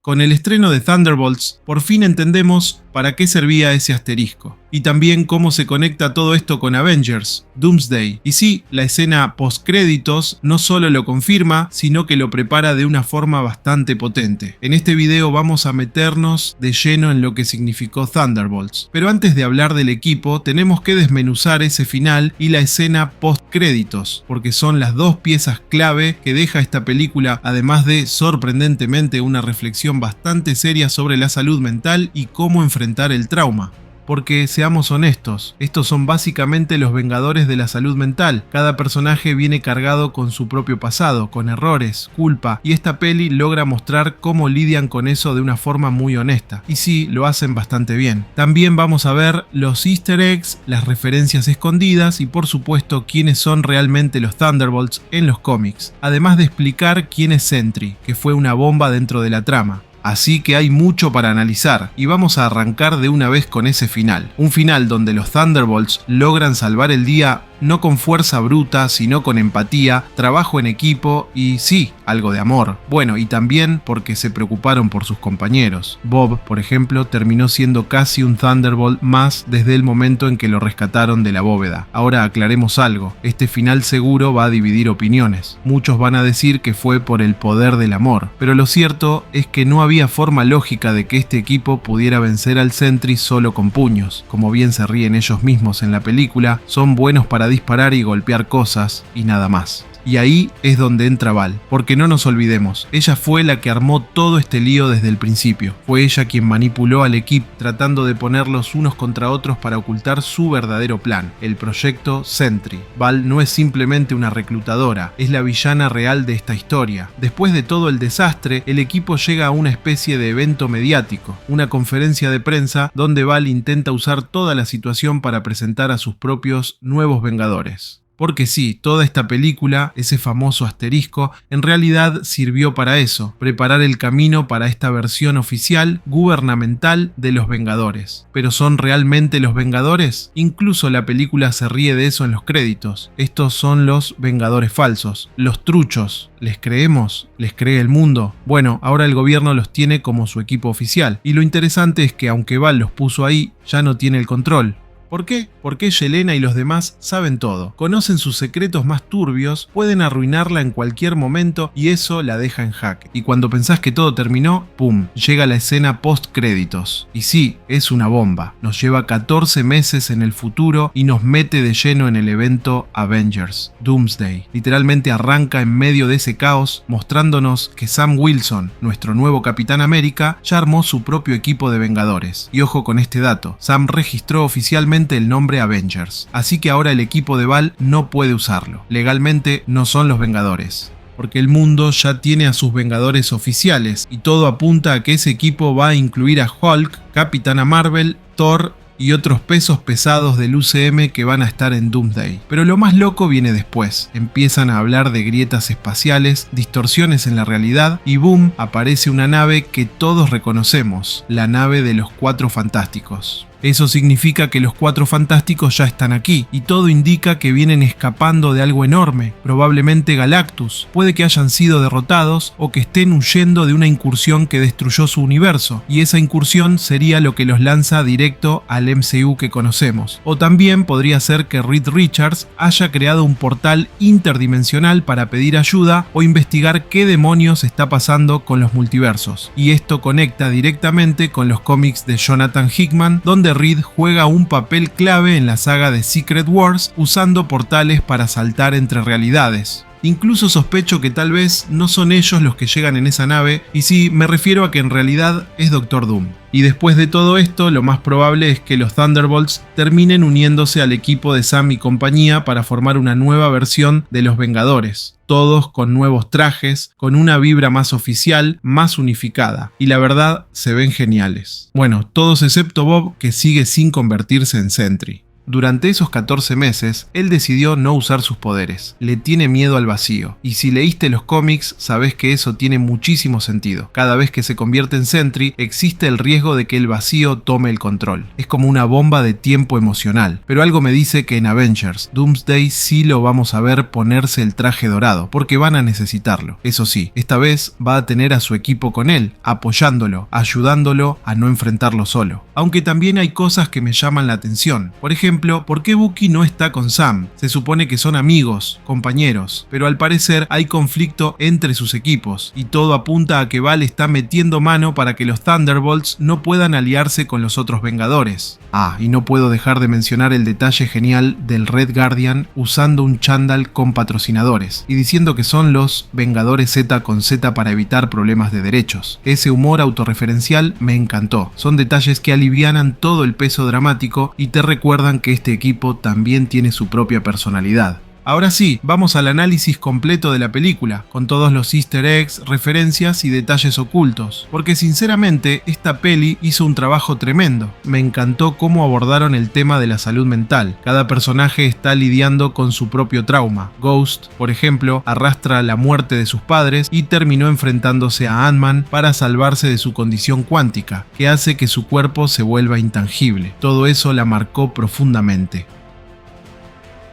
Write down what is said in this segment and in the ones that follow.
Con el estreno de Thunderbolts, por fin entendemos para qué servía ese asterisco. Y también cómo se conecta todo esto con Avengers, Doomsday. Y sí, la escena postcréditos no solo lo confirma, sino que lo prepara de una forma bastante potente. En este video vamos a meternos de lleno en lo que significó Thunderbolts. Pero antes de hablar del equipo, tenemos que desmenuzar ese final y la escena postcréditos, porque son las dos piezas clave que deja esta película, además de, sorprendentemente, una reflexión bastante seria sobre la salud mental y cómo enfrentar el trauma. Porque seamos honestos, estos son básicamente los Vengadores de la salud mental. Cada personaje viene cargado con su propio pasado, con errores, culpa, y esta peli logra mostrar cómo lidian con eso de una forma muy honesta. Y sí, lo hacen bastante bien. También vamos a ver los easter eggs, las referencias escondidas y por supuesto quiénes son realmente los Thunderbolts en los cómics. Además de explicar quién es Sentry, que fue una bomba dentro de la trama. Así que hay mucho para analizar y vamos a arrancar de una vez con ese final. Un final donde los Thunderbolts logran salvar el día no con fuerza bruta, sino con empatía, trabajo en equipo y sí, algo de amor. Bueno, y también porque se preocuparon por sus compañeros. Bob, por ejemplo, terminó siendo casi un Thunderbolt más desde el momento en que lo rescataron de la bóveda. Ahora aclaremos algo, este final seguro va a dividir opiniones. Muchos van a decir que fue por el poder del amor, pero lo cierto es que no había forma lógica de que este equipo pudiera vencer al Sentry solo con puños. Como bien se ríen ellos mismos en la película, son buenos para disparar y golpear cosas y nada más. Y ahí es donde entra Val, porque no nos olvidemos, ella fue la que armó todo este lío desde el principio. Fue ella quien manipuló al equipo tratando de ponerlos unos contra otros para ocultar su verdadero plan, el proyecto Sentry. Val no es simplemente una reclutadora, es la villana real de esta historia. Después de todo el desastre, el equipo llega a una especie de evento mediático, una conferencia de prensa donde Val intenta usar toda la situación para presentar a sus propios nuevos Vengadores. Porque sí, toda esta película, ese famoso asterisco, en realidad sirvió para eso, preparar el camino para esta versión oficial, gubernamental de los Vengadores. ¿Pero son realmente los Vengadores? Incluso la película se ríe de eso en los créditos. Estos son los Vengadores falsos, los truchos. ¿Les creemos? ¿Les cree el mundo? Bueno, ahora el gobierno los tiene como su equipo oficial. Y lo interesante es que aunque Val los puso ahí, ya no tiene el control. ¿Por qué? Porque Yelena y los demás saben todo, conocen sus secretos más turbios, pueden arruinarla en cualquier momento y eso la deja en jaque. Y cuando pensás que todo terminó, ¡pum!, llega la escena post-créditos. Y sí, es una bomba, nos lleva 14 meses en el futuro y nos mete de lleno en el evento Avengers, Doomsday. Literalmente arranca en medio de ese caos, mostrándonos que Sam Wilson, nuestro nuevo Capitán América, ya armó su propio equipo de Vengadores. Y ojo con este dato, Sam registró oficialmente el nombre Avengers, así que ahora el equipo de Val no puede usarlo. Legalmente no son los Vengadores, porque el mundo ya tiene a sus Vengadores oficiales y todo apunta a que ese equipo va a incluir a Hulk, Capitana Marvel, Thor y otros pesos pesados del UCM que van a estar en Doomsday. Pero lo más loco viene después. Empiezan a hablar de grietas espaciales, distorsiones en la realidad y boom, aparece una nave que todos reconocemos, la nave de los Cuatro Fantásticos. Eso significa que los Cuatro Fantásticos ya están aquí, y todo indica que vienen escapando de algo enorme, probablemente Galactus. Puede que hayan sido derrotados o que estén huyendo de una incursión que destruyó su universo, y esa incursión sería lo que los lanza directo al MCU que conocemos. O también podría ser que Reed Richards haya creado un portal interdimensional para pedir ayuda o investigar qué demonios está pasando con los multiversos. Y esto conecta directamente con los cómics de Jonathan Hickman, donde Reed juega un papel clave en la saga de Secret Wars usando portales para saltar entre realidades. Incluso sospecho que tal vez no son ellos los que llegan en esa nave, y sí, me refiero a que en realidad es Doctor Doom. Y después de todo esto, lo más probable es que los Thunderbolts terminen uniéndose al equipo de Sam y compañía para formar una nueva versión de los Vengadores. Todos con nuevos trajes, con una vibra más oficial, más unificada. Y la verdad, se ven geniales. Bueno, todos excepto Bob, que sigue sin convertirse en Sentry. Durante esos 14 meses, él decidió no usar sus poderes. Le tiene miedo al vacío. Y si leíste los cómics, sabés que eso tiene muchísimo sentido. Cada vez que se convierte en Sentry, existe el riesgo de que el vacío tome el control. Es como una bomba de tiempo emocional. Pero algo me dice que en Avengers, Doomsday sí lo vamos a ver ponerse el traje dorado, porque van a necesitarlo. Eso sí, esta vez va a tener a su equipo con él, apoyándolo, ayudándolo a no enfrentarlo solo. Aunque también hay cosas que me llaman la atención. Por ejemplo, ¿por qué Bucky no está con Sam? Se supone que son amigos, compañeros, pero al parecer hay conflicto entre sus equipos, y todo apunta a que Val está metiendo mano para que los Thunderbolts no puedan aliarse con los otros Vengadores. Ah, y no puedo dejar de mencionar el detalle genial del Red Guardian usando un chándal con patrocinadores, y diciendo que son los Vengadores Z con Z para evitar problemas de derechos. Ese humor autorreferencial me encantó. Son detalles que alivianan todo el peso dramático y te recuerdan que este equipo también tiene su propia personalidad. Ahora sí, vamos al análisis completo de la película, con todos los easter eggs, referencias y detalles ocultos, porque sinceramente esta peli hizo un trabajo tremendo. Me encantó cómo abordaron el tema de la salud mental. Cada personaje está lidiando con su propio trauma. Ghost, por ejemplo, arrastra la muerte de sus padres y terminó enfrentándose a Ant-Man para salvarse de su condición cuántica, que hace que su cuerpo se vuelva intangible. Todo eso la marcó profundamente.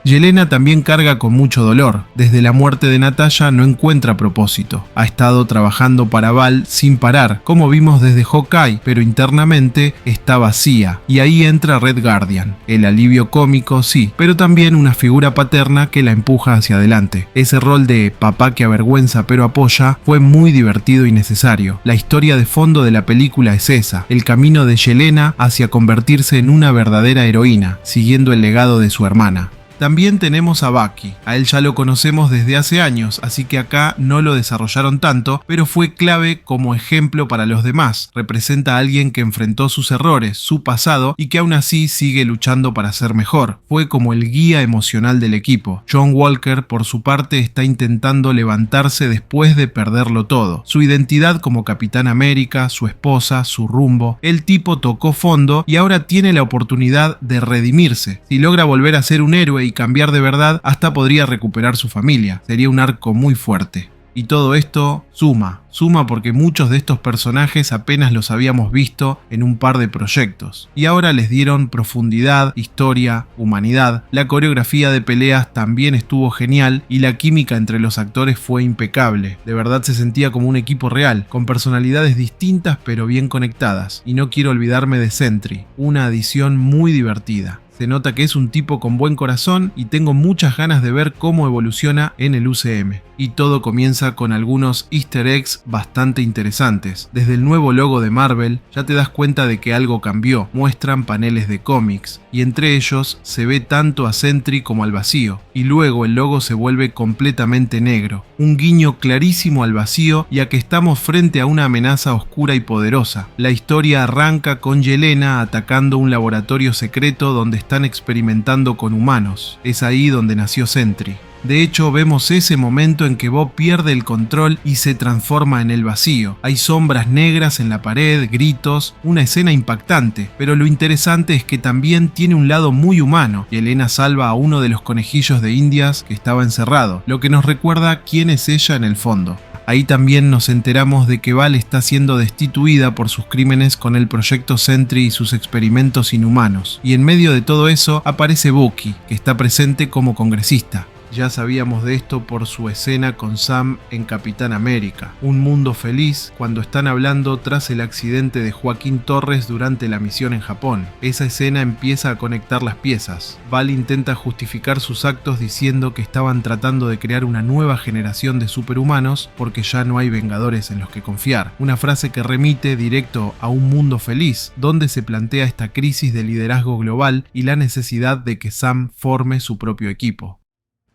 Yelena también carga con mucho dolor. Desde la muerte de Natasha no encuentra propósito. Ha estado trabajando para Val sin parar, como vimos desde Hawkeye, pero internamente está vacía. Y ahí entra Red Guardian. El alivio cómico, sí, pero también una figura paterna que la empuja hacia adelante. Ese rol de papá que avergüenza pero apoya fue muy divertido y necesario. La historia de fondo de la película es esa, el camino de Yelena hacia convertirse en una verdadera heroína, siguiendo el legado de su hermana. También tenemos a Bucky. A él ya lo conocemos desde hace años, así que acá no lo desarrollaron tanto, pero fue clave como ejemplo para los demás. Representa a alguien que enfrentó sus errores, su pasado, y que aún así sigue luchando para ser mejor. Fue como el guía emocional del equipo. John Walker, por su parte, está intentando levantarse después de perderlo todo. Su identidad como Capitán América, su esposa, su rumbo. El tipo tocó fondo y ahora tiene la oportunidad de redimirse. Si logra volver a ser un héroe y cambiar de verdad, hasta podría recuperar su familia. Sería un arco muy fuerte. Y todo esto suma porque muchos de estos personajes apenas los habíamos visto en un par de proyectos. Y ahora les dieron profundidad, historia, humanidad. La coreografía de peleas también estuvo genial y la química entre los actores fue impecable. De verdad se sentía como un equipo real, con personalidades distintas pero bien conectadas. Y no quiero olvidarme de Sentry, una adición muy divertida. Se nota que es un tipo con buen corazón y tengo muchas ganas de ver cómo evoluciona en el UCM. Y todo comienza con algunos easter eggs bastante interesantes. Desde el nuevo logo de Marvel ya te das cuenta de que algo cambió. Muestran paneles de cómics y entre ellos se ve tanto a Sentry como al vacío. Y luego el logo se vuelve completamente negro. Un guiño clarísimo al vacío y a que estamos frente a una amenaza oscura y poderosa. La historia arranca con Yelena atacando un laboratorio secreto donde están experimentando con humanos. Es ahí donde nació Sentry. De hecho, vemos ese momento en que Bob pierde el control y se transforma en el vacío. Hay sombras negras en la pared, gritos, una escena impactante, pero lo interesante es que también tiene un lado muy humano. Yelena salva a uno de los conejillos de Indias que estaba encerrado, lo que nos recuerda quién es ella en el fondo. Ahí también nos enteramos de que Val está siendo destituida por sus crímenes con el proyecto Sentry y sus experimentos inhumanos. Y en medio de todo eso aparece Bucky, que está presente como congresista. Ya sabíamos de esto por su escena con Sam en Capitán América. Un mundo feliz cuando están hablando tras el accidente de Joaquín Torres durante la misión en Japón. Esa escena empieza a conectar las piezas. Val intenta justificar sus actos diciendo que estaban tratando de crear una nueva generación de superhumanos porque ya no hay vengadores en los que confiar. Una frase que remite directo a un mundo feliz, donde se plantea esta crisis de liderazgo global y la necesidad de que Sam forme su propio equipo.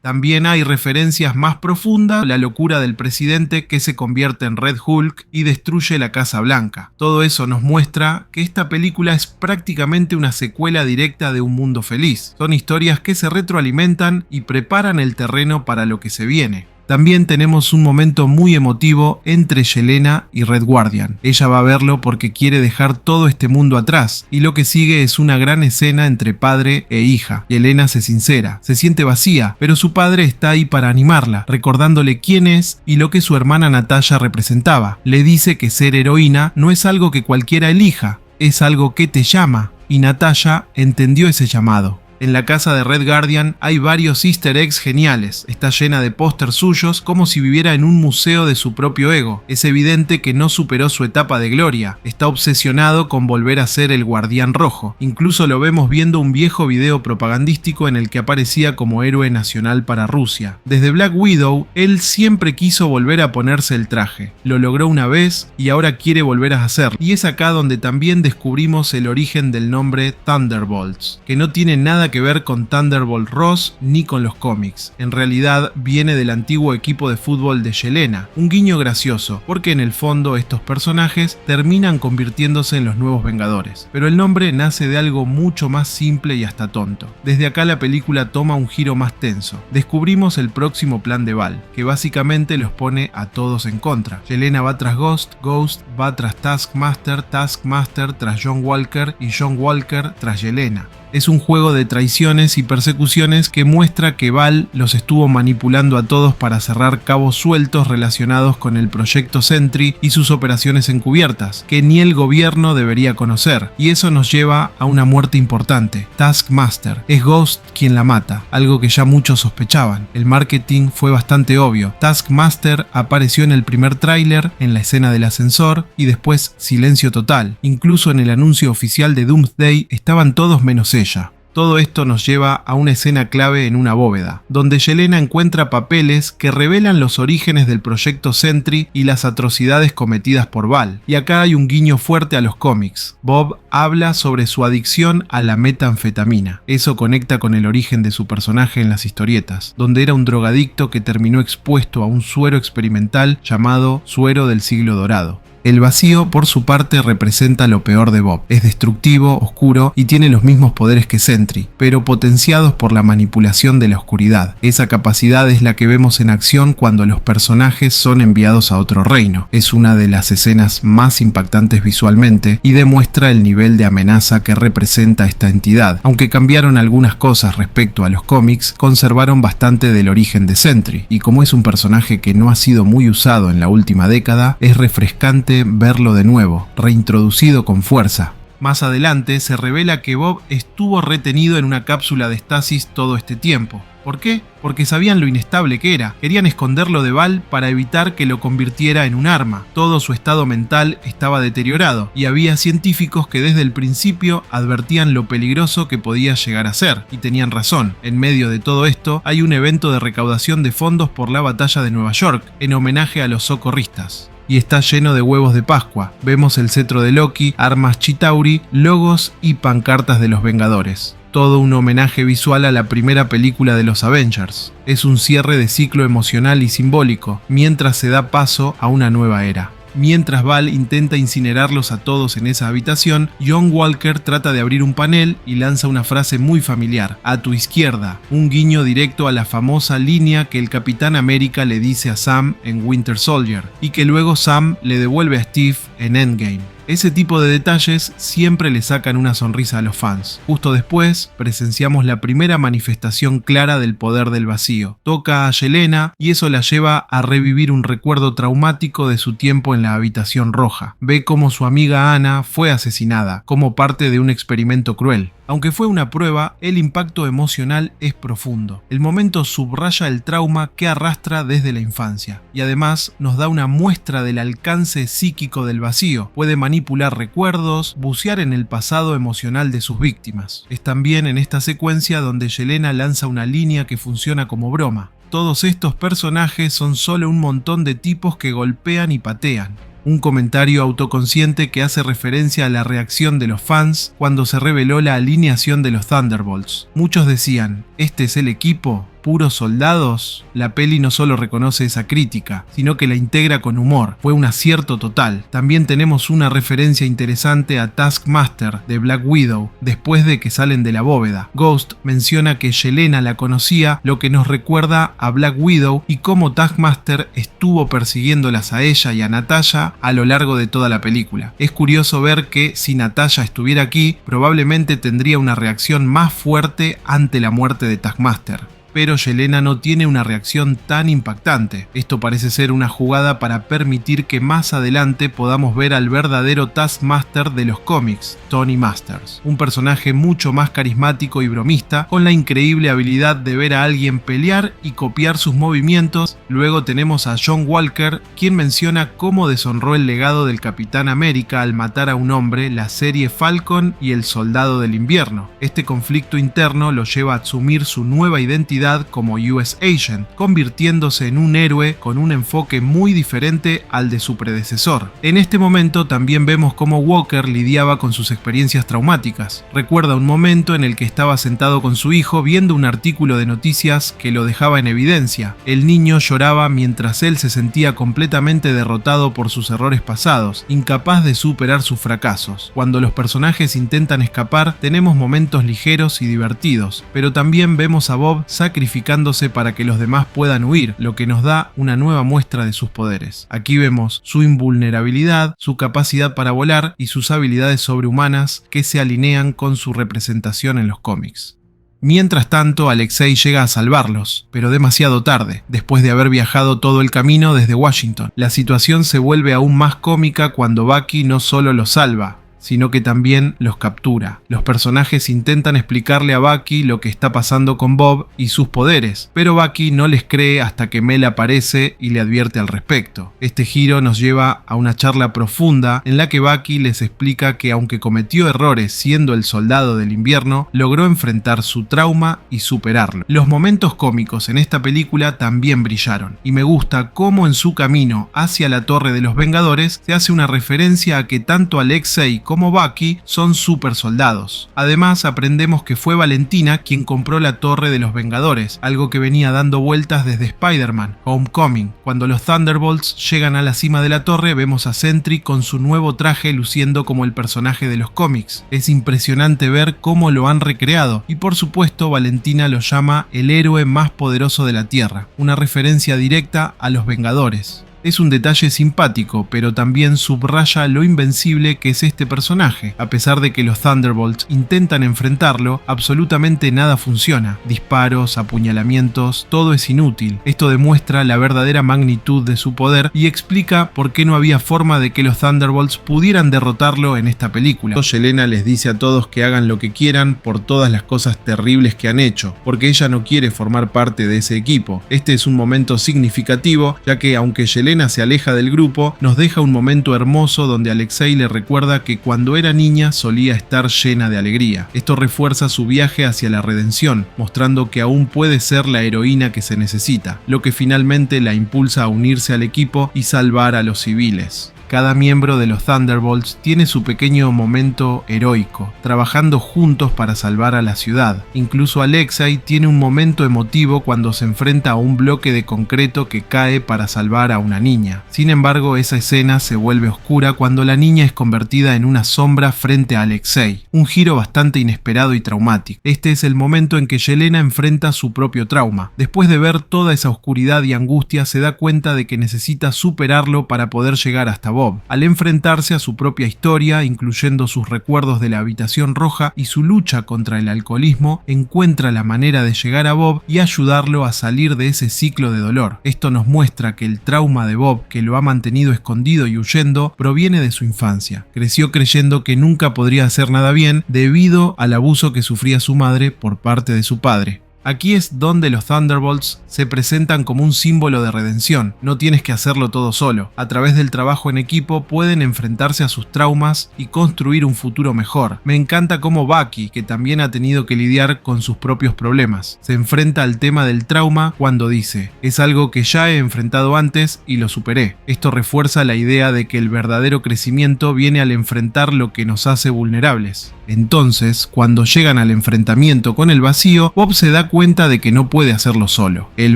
También hay referencias más profundas, la locura del presidente que se convierte en Red Hulk y destruye la Casa Blanca. Todo eso nos muestra que esta película es prácticamente una secuela directa de Un Mundo Feliz. Son historias que se retroalimentan y preparan el terreno para lo que se viene. También tenemos un momento muy emotivo entre Yelena y Red Guardian. Ella va a verlo porque quiere dejar todo este mundo atrás, y lo que sigue es una gran escena entre padre e hija. Yelena se sincera, se siente vacía, pero su padre está ahí para animarla, recordándole quién es y lo que su hermana Natasha representaba. Le dice que ser heroína no es algo que cualquiera elija, es algo que te llama, y Natasha entendió ese llamado. En la casa de Red Guardian hay varios easter eggs geniales, está llena de pósters suyos como si viviera en un museo de su propio ego. Es evidente que no superó su etapa de gloria, está obsesionado con volver a ser el Guardián Rojo. Incluso lo vemos viendo un viejo video propagandístico en el que aparecía como héroe nacional para Rusia. Desde Black Widow, él siempre quiso volver a ponerse el traje. Lo logró una vez y ahora quiere volver a hacerlo. Y es acá donde también descubrimos el origen del nombre Thunderbolts, que no tiene nada que ver con Thunderbolt Ross ni con los cómics. En realidad viene del antiguo equipo de fútbol de Yelena, un guiño gracioso, porque en el fondo estos personajes terminan convirtiéndose en los nuevos Vengadores. Pero el nombre nace de algo mucho más simple y hasta tonto. Desde acá la película toma un giro más tenso. Descubrimos el próximo plan de Val, que básicamente los pone a todos en contra. Yelena va tras Ghost, Ghost va tras Taskmaster, Taskmaster tras John Walker y John Walker tras Yelena. Es un juego de traiciones y persecuciones que muestra que Val los estuvo manipulando a todos para cerrar cabos sueltos relacionados con el proyecto Sentry y sus operaciones encubiertas, que ni el gobierno debería conocer, y eso nos lleva a una muerte importante. Taskmaster, es Ghost quien la mata, algo que ya muchos sospechaban. El marketing fue bastante obvio. Taskmaster apareció en el primer tráiler, en la escena del ascensor, y después silencio total. Incluso en el anuncio oficial de Doomsday estaban todos menos ella. Todo esto nos lleva a una escena clave en una bóveda, donde Yelena encuentra papeles que revelan los orígenes del proyecto Sentry y las atrocidades cometidas por Val. Y acá hay un guiño fuerte a los cómics. Bob habla sobre su adicción a la metanfetamina. Eso conecta con el origen de su personaje en las historietas, donde era un drogadicto que terminó expuesto a un suero experimental llamado suero del siglo dorado. El vacío, por su parte, representa lo peor de Bob. Es destructivo, oscuro y tiene los mismos poderes que Sentry, pero potenciados por la manipulación de la oscuridad. Esa capacidad es la que vemos en acción cuando los personajes son enviados a otro reino. Es una de las escenas más impactantes visualmente y demuestra el nivel de amenaza que representa esta entidad. Aunque cambiaron algunas cosas respecto a los cómics, conservaron bastante del origen de Sentry, y como es un personaje que no ha sido muy usado en la última década, es refrescante verlo de nuevo, reintroducido con fuerza. Más adelante se revela que Bob estuvo retenido en una cápsula de estasis todo este tiempo. ¿Por qué? Porque sabían lo inestable que era. Querían esconderlo de Val para evitar que lo convirtiera en un arma. Todo su estado mental estaba deteriorado y había científicos que desde el principio advertían lo peligroso que podía llegar a ser. Y tenían razón. En medio de todo esto hay un evento de recaudación de fondos por la batalla de Nueva York, en homenaje a los socorristas. Y está lleno de huevos de Pascua. Vemos el cetro de Loki, armas Chitauri, logos y pancartas de los Vengadores. Todo un homenaje visual a la primera película de los Avengers. Es un cierre de ciclo emocional y simbólico, mientras se da paso a una nueva era. Mientras Val intenta incinerarlos a todos en esa habitación, John Walker trata de abrir un panel y lanza una frase muy familiar: "A tu izquierda", un guiño directo a la famosa línea que el Capitán América le dice a Sam en Winter Soldier, y que luego Sam le devuelve a Steve en Endgame. Ese tipo de detalles siempre le sacan una sonrisa a los fans. Justo después, presenciamos la primera manifestación clara del poder del vacío. Toca a Yelena y eso la lleva a revivir un recuerdo traumático de su tiempo en la habitación roja. Ve cómo su amiga Ana fue asesinada, como parte de un experimento cruel. Aunque fue una prueba, el impacto emocional es profundo. El momento subraya el trauma que arrastra desde la infancia y además nos da una muestra del alcance psíquico del vacío. Puede manipular recuerdos, bucear en el pasado emocional de sus víctimas. Es también en esta secuencia donde Yelena lanza una línea que funciona como broma. Todos estos personajes son solo un montón de tipos que golpean y patean. Un comentario autoconsciente que hace referencia a la reacción de los fans cuando se reveló la alineación de los Thunderbolts. Muchos decían: ¿este es el equipo? puros soldados, la peli no solo reconoce esa crítica, sino que la integra con humor. Fue un acierto total. También tenemos una referencia interesante a Taskmaster de Black Widow, después de que salen de la bóveda. Ghost menciona que Yelena la conocía, lo que nos recuerda a Black Widow y cómo Taskmaster estuvo persiguiéndolas a ella y a Natasha a lo largo de toda la película. Es curioso ver que si Natasha estuviera aquí, probablemente tendría una reacción más fuerte ante la muerte de Taskmaster. Pero Yelena no tiene una reacción tan impactante. Esto parece ser una jugada para permitir que más adelante podamos ver al verdadero Taskmaster de los cómics, Tony Masters, un personaje mucho más carismático y bromista, con la increíble habilidad de ver a alguien pelear y copiar sus movimientos. Luego tenemos a John Walker, quien menciona cómo deshonró el legado del Capitán América al matar a un hombre, la serie Falcon y el Soldado del Invierno. Este conflicto interno lo lleva a asumir su nueva identidad como US Agent, convirtiéndose en un héroe con un enfoque muy diferente al de su predecesor. En este momento también vemos cómo Walker lidiaba con sus experiencias traumáticas. Recuerda un momento en el que estaba sentado con su hijo viendo un artículo de noticias que lo dejaba en evidencia. El niño lloraba mientras él se sentía completamente derrotado por sus errores pasados, incapaz de superar sus fracasos. Cuando los personajes intentan escapar, tenemos momentos ligeros y divertidos, pero también vemos a Bob sacrificándose para que los demás puedan huir, lo que nos da una nueva muestra de sus poderes. Aquí vemos su invulnerabilidad, su capacidad para volar y sus habilidades sobrehumanas que se alinean con su representación en los cómics. Mientras tanto, Alexei llega a salvarlos, pero demasiado tarde, después de haber viajado todo el camino desde Washington. La situación se vuelve aún más cómica cuando Bucky no solo los salva, sino que también los captura. Los personajes intentan explicarle a Bucky lo que está pasando con Bob y sus poderes, pero Bucky no les cree hasta que Mel aparece y le advierte al respecto. Este giro nos lleva a una charla profunda en la que Bucky les explica que aunque cometió errores siendo el Soldado del Invierno, logró enfrentar su trauma y superarlo. Los momentos cómicos en esta película también brillaron, y me gusta cómo en su camino hacia la Torre de los Vengadores se hace una referencia a que tanto Alexei como Bucky son super soldados. Además, aprendemos que fue Valentina quien compró la Torre de los Vengadores, algo que venía dando vueltas desde Spider-Man Homecoming. Cuando los Thunderbolts llegan a la cima de la torre, vemos a Sentry con su nuevo traje luciendo como el personaje de los cómics. Es impresionante ver cómo lo han recreado, y por supuesto Valentina lo llama el héroe más poderoso de la Tierra, una referencia directa a los Vengadores. Es un detalle simpático, pero también subraya lo invencible que es este personaje. A pesar de que los Thunderbolts intentan enfrentarlo, absolutamente nada funciona. Disparos, apuñalamientos, todo es inútil. Esto demuestra la verdadera magnitud de su poder y explica por qué no había forma de que los Thunderbolts pudieran derrotarlo en esta película. Yelena les dice a todos que hagan lo que quieran por todas las cosas terribles que han hecho, porque ella no quiere formar parte de ese equipo. Este es un momento significativo, ya que aunque Yelena se aleja del grupo, nos deja un momento hermoso donde Alexei le recuerda que cuando era niña solía estar llena de alegría. Esto refuerza su viaje hacia la redención, mostrando que aún puede ser la heroína que se necesita, lo que finalmente la impulsa a unirse al equipo y salvar a los civiles. Cada miembro de los Thunderbolts tiene su pequeño momento heroico, trabajando juntos para salvar a la ciudad. Incluso Alexei tiene un momento emotivo cuando se enfrenta a un bloque de concreto que cae para salvar a una niña. Sin embargo, esa escena se vuelve oscura cuando la niña es convertida en una sombra frente a Alexei. Un giro bastante inesperado y traumático. Este es el momento en que Yelena enfrenta su propio trauma. Después de ver toda esa oscuridad y angustia, se da cuenta de que necesita superarlo para poder llegar hasta Bob. Al enfrentarse a su propia historia, incluyendo sus recuerdos de la habitación roja y su lucha contra el alcoholismo, encuentra la manera de llegar a Bob y ayudarlo a salir de ese ciclo de dolor. Esto nos muestra que el trauma de Bob, que lo ha mantenido escondido y huyendo, proviene de su infancia. Creció creyendo que nunca podría hacer nada bien debido al abuso que sufría su madre por parte de su padre. Aquí es donde los Thunderbolts se presentan como un símbolo de redención. No tienes que hacerlo todo solo. A través del trabajo en equipo pueden enfrentarse a sus traumas y construir un futuro mejor. Me encanta cómo Bucky, que también ha tenido que lidiar con sus propios problemas, se enfrenta al tema del trauma cuando dice: es algo que ya he enfrentado antes y lo superé. Esto refuerza la idea de que el verdadero crecimiento viene al enfrentar lo que nos hace vulnerables. Entonces, cuando llegan al enfrentamiento con el vacío, Bob se da cuenta cuenta de que no puede hacerlo solo. El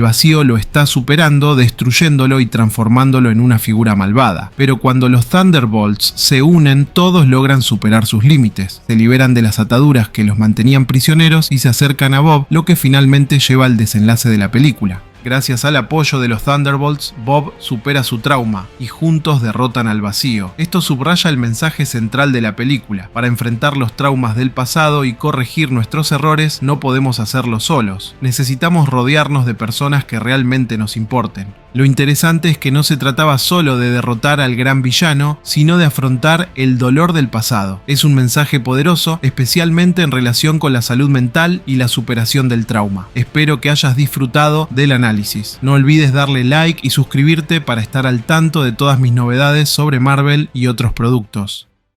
vacío lo está superando, destruyéndolo y transformándolo en una figura malvada. Pero cuando los Thunderbolts se unen, todos logran superar sus límites. Se liberan de las ataduras que los mantenían prisioneros y se acercan a Bob, lo que finalmente lleva al desenlace de la película. Gracias al apoyo de los Thunderbolts, Bob supera su trauma y juntos derrotan al vacío. Esto subraya el mensaje central de la película. Para enfrentar los traumas del pasado y corregir nuestros errores, no podemos hacerlo solos. Necesitamos rodearnos de personas que realmente nos importen. Lo interesante es que no se trataba solo de derrotar al gran villano, sino de afrontar el dolor del pasado. Es un mensaje poderoso, especialmente en relación con la salud mental y la superación del trauma. Espero que hayas disfrutado del análisis. No olvides darle like y suscribirte para estar al tanto de todas mis novedades sobre Marvel y otros productos.